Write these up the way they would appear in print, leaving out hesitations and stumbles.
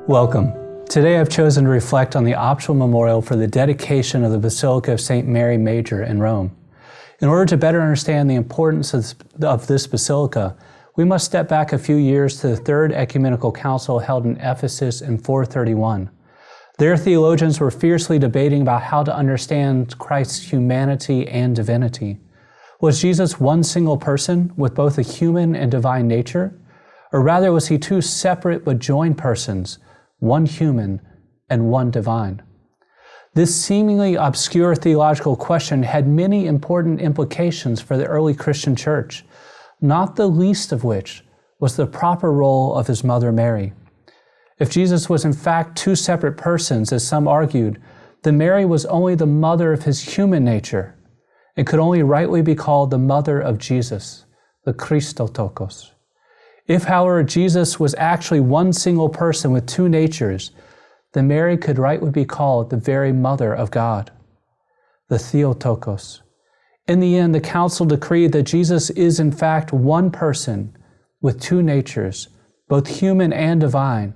Welcome. Today I've chosen to reflect on the optional memorial for the dedication of the Basilica of St. Mary Major in Rome. In order to better understand the importance of this basilica, we must step back a few years to the Third Ecumenical Council held in Ephesus in 431. There, theologians were fiercely debating about how to understand Christ's humanity and divinity. Was Jesus one single person with both a human and divine nature? Or rather, was he two separate but joined persons, one human and one divine? This seemingly obscure theological question had many important implications for the early Christian church, not the least of which was the proper role of his mother Mary. If Jesus was in fact two separate persons, as some argued, then Mary was only the mother of his human nature and could only rightly be called the mother of Jesus, the Christotokos. If, however, Jesus was actually one single person with two natures, then Mary could rightly be called the very mother of God, the Theotokos. In the end, the council decreed that Jesus is in fact one person with two natures, both human and divine,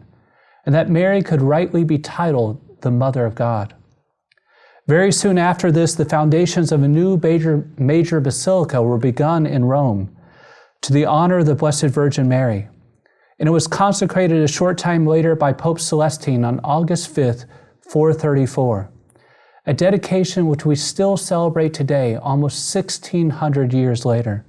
and that Mary could rightly be titled the Mother of God. Very soon after this, the foundations of a new major basilica were begun in Rome, to the honor of the Blessed Virgin Mary. And it was consecrated a short time later by Pope Celestine on August 5th, 434, a dedication which we still celebrate today, almost 1,600 years later.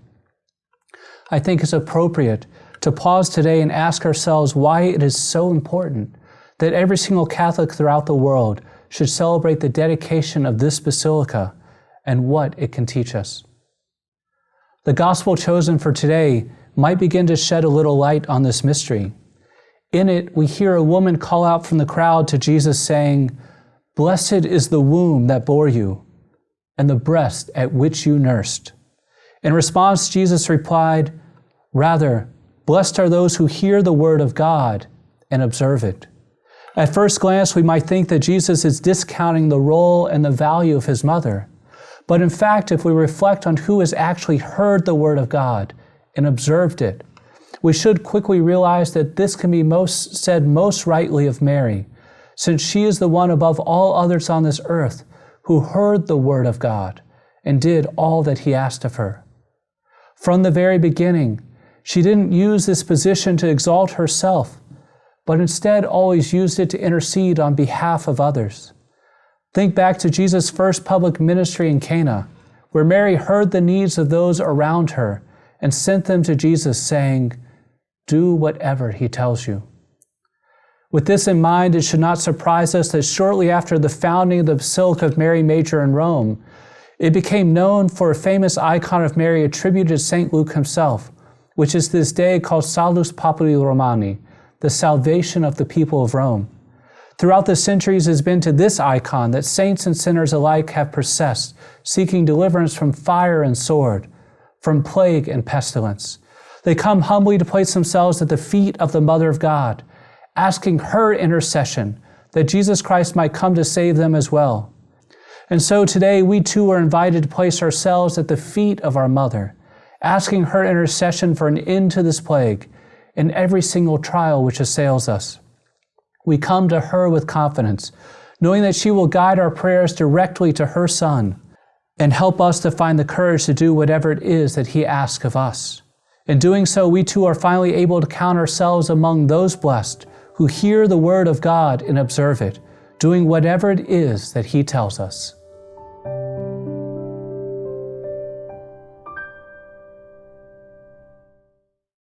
I think it's appropriate to pause today and ask ourselves why it is so important that every single Catholic throughout the world should celebrate the dedication of this basilica and what it can teach us. The gospel chosen for today might begin to shed a little light on this mystery. In it, we hear a woman call out from the crowd to Jesus saying, "Blessed is the womb that bore you, and the breast at which you nursed." In response, Jesus replied, "Rather, blessed are those who hear the word of God and observe it." At first glance, we might think that Jesus is discounting the role and the value of his mother. But in fact, if we reflect on who has actually heard the word of God and observed it, we should quickly realize that this can be said most rightly of Mary, since she is the one above all others on this earth who heard the word of God and did all that he asked of her. From the very beginning, she didn't use this position to exalt herself, but instead always used it to intercede on behalf of others. Think back to Jesus' first public ministry in Cana, where Mary heard the needs of those around her and sent them to Jesus saying, "Do whatever he tells you." With this in mind, it should not surprise us that shortly after the founding of the Basilica of Mary Major in Rome, it became known for a famous icon of Mary attributed to St. Luke himself, which is this day called Salus Populi Romani, the salvation of the people of Rome. Throughout the centuries, it has been to this icon that saints and sinners alike have processed, seeking deliverance from fire and sword, from plague and pestilence. They come humbly to place themselves at the feet of the Mother of God, asking her intercession that Jesus Christ might come to save them as well. And so today, we too are invited to place ourselves at the feet of our Mother, asking her intercession for an end to this plague and every single trial which assails us. We come to her with confidence, knowing that she will guide our prayers directly to her Son and help us to find the courage to do whatever it is that he asks of us. In doing so, we too are finally able to count ourselves among those blessed who hear the word of God and observe it, doing whatever it is that he tells us.